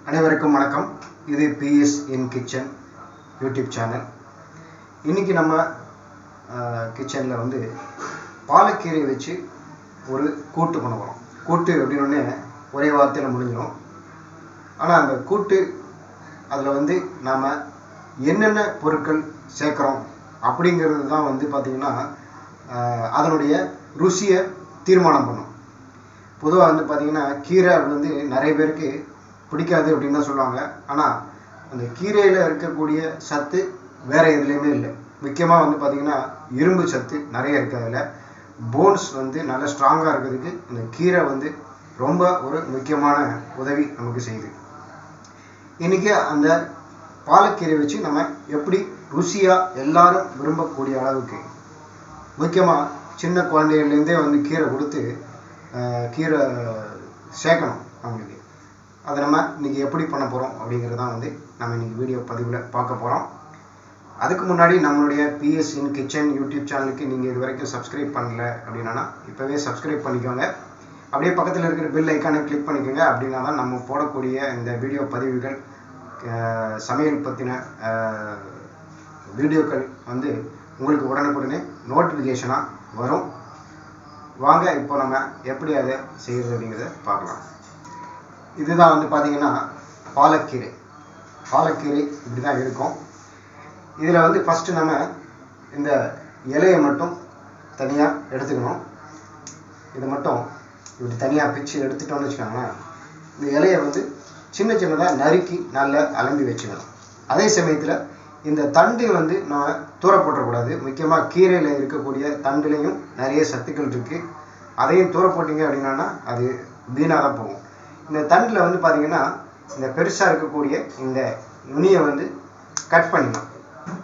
அனைவருக்கும் வணக்கம். இது PS இன் கிச்சன் யூடியூப் சேனல். இன்றைக்கி நம்ம கிச்சனில் வந்து பாலக்கீரை வச்சு ஒரு கூட்டு பண்ண போகிறோம். கூட்டு அப்படின்னே ஒரே வார்த்தையில் முடிஞ்சிடும். ஆனால் அந்த கூட்டு அதில் வந்து நாம் என்னென்ன பொருட்கள் சேர்க்குறோம் அப்படிங்கிறது தான் வந்து பார்த்திங்கன்னா அதனுடைய ருசியை தீர்மானம் பண்ணும். பொதுவாக வந்து பார்த்திங்கன்னா கீரை வந்து நிறைய பேருக்கு பிடிக்காது அப்படின்னு தான் சொல்லுவாங்க. ஆனால் அந்த கீரையில் இருக்கக்கூடிய சத்து வேறு எதுலேயுமே இல்லை. முக்கியமாக வந்து பார்த்திங்கன்னா இரும்பு சத்து நிறைய இருக்குது. அதில் போன்ஸ் வந்து நல்லா ஸ்ட்ராங்காக இருக்கிறதுக்கு இந்த கீரை வந்து ரொம்ப ஒரு முக்கியமான உதவி நமக்கு செய்யுது. இன்றைக்கி அந்த பாலக்கீரை வச்சு நம்ம எப்படி ருசியாக எல்லாரும் விரும்பக்கூடிய அளவுக்கு, முக்கியமாக சின்ன குழந்தைகள்லேருந்தே வந்து கீரை கொடுத்து கீரை சேர்க்கணும் அவங்களுக்கு. அதை நம்ம இன்றைக்கி எப்படி பண்ண போகிறோம் அப்படிங்கிறதான் வந்து நம்ம இன்றைக்கி வீடியோ பதிவில் பார்க்க போகிறோம். அதுக்கு முன்னாடி நம்மளுடைய PS இன் கிச்சன் யூடியூப் சேனலுக்கு நீங்கள் இது வரைக்கும் சப்ஸ்கிரைப் பண்ணல அப்படின்னா இப்போவே சப்ஸ்கிரைப் பண்ணிக்கோங்க. அப்படியே பக்கத்தில் இருக்கிற பெல் ஐக்கானை கிளிக் பண்ணிக்கோங்க. அப்படின்னா தான் நம்ம போடக்கூடிய இந்த வீடியோ பதிவுகள், சமையல் பற்றின வீடியோக்கள் வந்து உங்களுக்கு உடனுக்குடனே நோட்டிஃபிகேஷனாக வரும். வாங்க இப்போ நம்ம எப்படி அதை செய்கிறது அப்படிங்கிறத பார்க்கலாம். இதுதான் வந்து பார்த்திங்கன்னா பாலக்கீரை. பாலக்கீரை இப்படி தான் இருக்கும். இதில் வந்து ஃபஸ்ட்டு நம்ம இந்த இலையை மட்டும் தனியாக எடுத்துக்கணும். இதை மட்டும் இப்படி தனியாக பிச்சு எடுத்துட்டோம்னு வச்சுக்கோங்களேன். இந்த இலையை வந்து சின்ன சின்னதாக நறுக்கி நல்லா அலம்பி வச்சுக்கணும். அதே சமயத்தில் இந்த தண்டு வந்து நம்ம தூர போட்டக்கூடாது. முக்கியமாக கீரையில் இருக்கக்கூடிய தண்டுலேயும் நிறைய சத்துக்கள் இருக்குது. அதையும் தூர போட்டிங்க அப்படின்னா அது வீணாக தான் போகும். இந்த தண்டில் வந்து பார்த்திங்கன்னா இந்த பெருசாக இருக்கக்கூடிய இந்த நுனியை வந்து கட் பண்ணிடலாம்.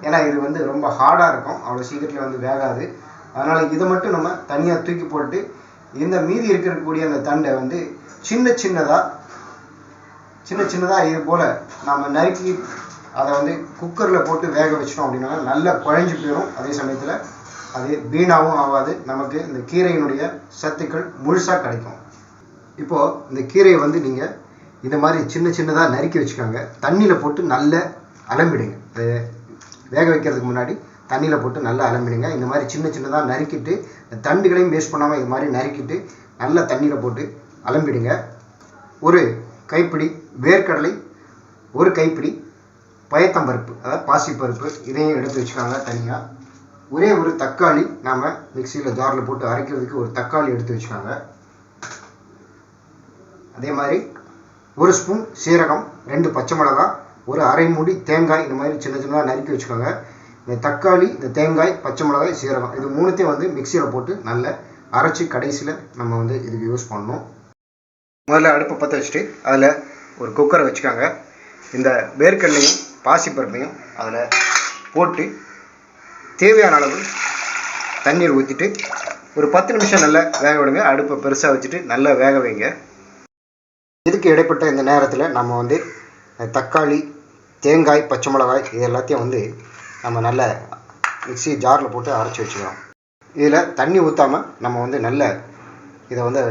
ஏன்னா இது வந்து ரொம்ப ஹார்டாக இருக்கும், அவ்வளோ சீக்கிரத்தில் வந்து வேகாது. அதனால் இதை மட்டும் நம்ம தனியாக தூக்கி போட்டு இந்த மீதி இருக்கக்கூடிய அந்த தண்டை வந்து சின்ன சின்னதாக இது போல் நாம் நறுக்கி அதை வந்து குக்கரில் போட்டு வேக வச்சிட்டோம் அப்படின்னா நல்லா குழஞ்சி போயிடும். அதே சமயத்தில் அது வீணாகவும் ஆகாது. நமக்கு இந்த கீரையினுடைய சத்துக்கள் முழுசாக கிடைக்கும். இப்போது இந்த கீரையை வந்து நீங்கள் இந்த மாதிரி சின்னதாக நறுக்கி வச்சுக்கோங்க. தண்ணியில் போட்டு நல்லா அலம்பிடுங்க. வேக வைக்கிறதுக்கு முன்னாடி தண்ணியில் போட்டு நல்லா அலம்பிடுங்க. இந்த மாதிரி சின்னதாக நறுக்கிட்டு தண்டுகளையும் வேஸ்ட் பண்ணாமல் இது மாதிரி நறுக்கிட்டு நல்லா தண்ணியில் போட்டு அலம்பிடுங்க. ஒரு கைப்பிடி வேர்க்கடலை, ஒரு கைப்பிடி பயத்தம்பருப்பு, அதாவது பாசிப்பருப்பு, இதையும் எடுத்து வச்சுக்காங்க தனியாக. ஒரே ஒரு தக்காளி, நாம் மிக்சியில் ஜாரில் போட்டு அரைக்கிறதுக்கு ஒரு தக்காளி எடுத்து வச்சுக்காங்க. அதே மாதிரி ஒரு ஸ்பூன் சீரகம், 2 பச்சை மிளகாய், ஒரு அரை மூடி தேங்காய், இந்த மாதிரி சின்னதாக நறுக்கி வச்சுக்கோங்க. இந்த தக்காளி, இந்த தேங்காய், பச்சை மிளகாய், சீரகம், இது மூணுத்தையும் வந்து மிக்சியில் போட்டு நல்லா அரைச்சி கடைசியில் நம்ம வந்து இதுக்கு யூஸ் பண்ணணும். முதல்ல அடுப்பை பற்ற வச்சுட்டு அதில் ஒரு குக்கரை வச்சுக்காங்க. இந்த வேர்க்கடலையும் பாசிப்பருப்பையும் அதில் போட்டு தேவையான அளவு தண்ணீர் ஊற்றிட்டு ஒரு 10 நிமிஷம் நல்லா வேக விடுங்க. அடுப்பை பெருசாக வச்சுட்டு நல்லா வேக வைங்க. இதுக்கு இடைப்பட்ட இந்த நேரத்தில் நம்ம வந்து தக்காளி, தேங்காய், பச்சை மிளகாய் இது எல்லாத்தையும் வந்து நம்ம நல்ல மிக்சி ஜாரில் போட்டு அரைச்சி வச்சுக்கிறோம். இதில் தண்ணி ஊற்றாமல் நம்ம வந்து நல்ல இதை வந்து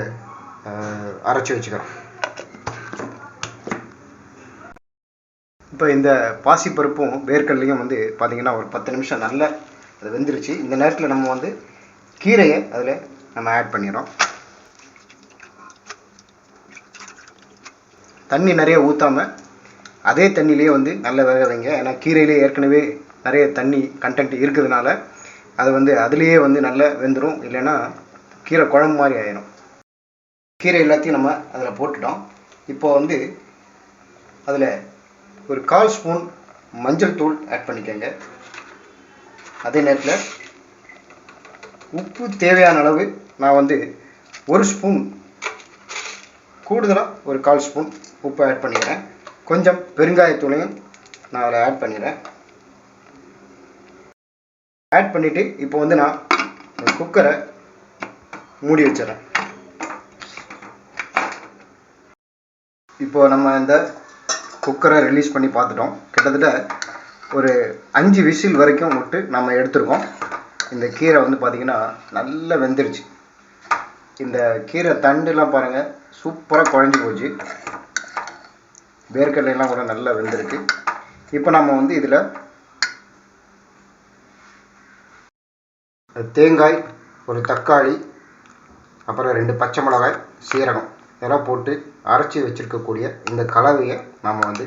அரைச்சி வச்சுக்கிறோம். இப்போ இந்த பாசிப்பருப்பும் வேர்க்கடலையும் வந்து பார்த்திங்கன்னா ஒரு 10 நிமிஷம் நல்லா அது வெந்துருச்சு. இந்த நேரத்தில் நம்ம வந்து கீரையை அதில் நம்ம ஆட் பண்ணிடுறோம். தண்ணி நிறைய ஊற்றாமல் அதே தண்ணியிலே வந்து நல்லா வேக வைங்க. ஏன்னா கீரையிலே ஏற்கனவே நிறைய தண்ணி கண்டென்ட் இருக்கிறதுனால அது வந்து அதுலேயே வந்து நல்லா வெந்துடும். இல்லைன்னா கீரை குழம்பு மாதிரி ஆயிடும். கீரை எல்லாத்தையும் நம்ம அதில் போட்டுட்டோம். இப்போ வந்து அதில் ஒரு 1/4 ஸ்பூன் மஞ்சள் தூள் ஆட் பண்ணிக்கோங்க. அதே நேரத்தில் உப்பு தேவையான அளவு நான் வந்து 1 ஸ்பூன் கூடுதலாக ஒரு 1/4 ஸ்பூன் உப்பு ஆட் பண்ணிக்கிறேன். கொஞ்சம் பெருங்காயத்தூளையும் நான் அதில் ஆட் பண்ணிடுறேன். ஆட் பண்ணிவிட்டு இப்போ வந்து நான் குக்கரை மூடி வச்சிடறேன். இப்போது நம்ம இந்த குக்கரை ரிலீஸ் பண்ணி பார்த்துட்டோம். கிட்டத்தட்ட ஒரு 5 விசில் வரைக்கும் விட்டு நம்ம எடுத்துருக்கோம். இந்த கீரை வந்து பார்த்திங்கன்னா நல்லா வெந்துருச்சு. இந்த கீரை தண்டுலாம் பாருங்கள் சூப்பராக குழஞ்சி போச்சு. வேர்க்கடலைலாம் கூட நல்லா வெந்திருக்கு. இப்போ நம்ம வந்து இதில் தேங்காய், ஒரு தக்காளி, அப்புறம் 2 பச்சை மிளகாய், சீரகம் இதெல்லாம் போட்டு அரைச்சி வச்சுருக்கக்கூடிய இந்த கலவையை நம்ம வந்து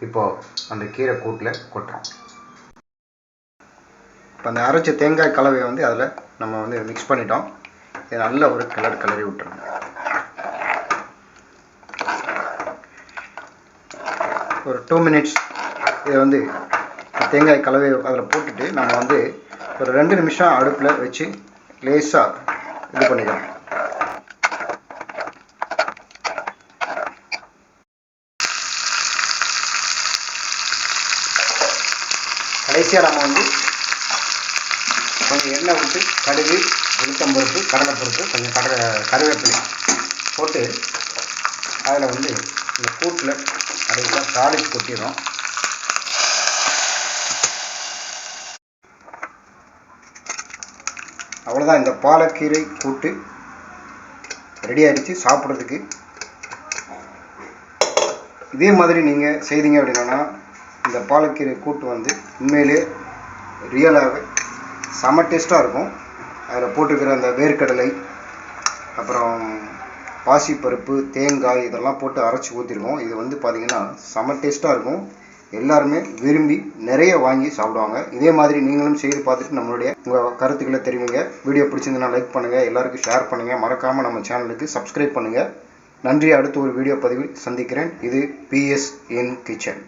இப்போது அந்த கீரை கூட்டில் கொட்டுறோம். இப்போ அந்த அரைச்ச தேங்காய் கலவையை வந்து அதில் நம்ம வந்து மிக்ஸ் பண்ணிட்டோம். இது நல்ல ஒரு கிளறி விட்டுறோம். ஒரு 2 மினிட்ஸ் இதை வந்து தேங்காய் கலவையை அதில் போட்டுட்டு நம்ம வந்து ஒரு 2 நிமிஷம் அடுப்பில் வச்சு லேசாக இது பண்ணிக்கலாம். கடைசியாக நம்ம வந்து கொஞ்சம் எண்ணெய் விட்டு கடுகு, உளுத்தம்பருப்பு, கடலைப்பருப்பு, கொஞ்சம் கருவேப்பிலை போட்டு அதில் வந்து இந்த கூட்டில் கடைசியாக தாளிச்சு கொட்டிடுறோம். அவ்வளோதான், இந்த பாலக்கீரை கூட்டு ரெடி ஆகிடுச்சு சாப்பிட்றதுக்கு. இதே மாதிரி நீங்கள் செய்தீங்க அப்படின்னா இந்த பாலக்கீரை கூட்டு வந்து உண்மையிலே ரியலாகவே செம டேஸ்ட்டாக இருக்கும். அதில் போட்டுக்கிற அந்த வேர்க்கடலை, அப்புறம் பாசிப்பருப்பு, தேங்காய் இதெல்லாம் போட்டு அரைச்சி ஊற்றிருக்கோம். இது வந்து பார்த்திங்கன்னா செம டேஸ்ட்டாக இருக்கும். எல்லாருமே விரும்பி நிறைய வாங்கி சாப்பிடுவாங்க. இதே மாதிரி நீங்களும் செய்து பார்த்துட்டு நம்மளுடைய உங்கள் கருத்துக்களை தெரிவிங்க. வீடியோ பிடிச்சிருந்தனா லைக் பண்ணுங்கள், எல்லாருக்கும் ஷேர் பண்ணுங்கள், மறக்காமல் நம்ம சேனலுக்கு சப்ஸ்கிரைப் பண்ணுங்கள். நன்றி. அடுத்த ஒரு வீடியோ பதிவில் சந்திக்கிறேன். இது PS in Kitchen.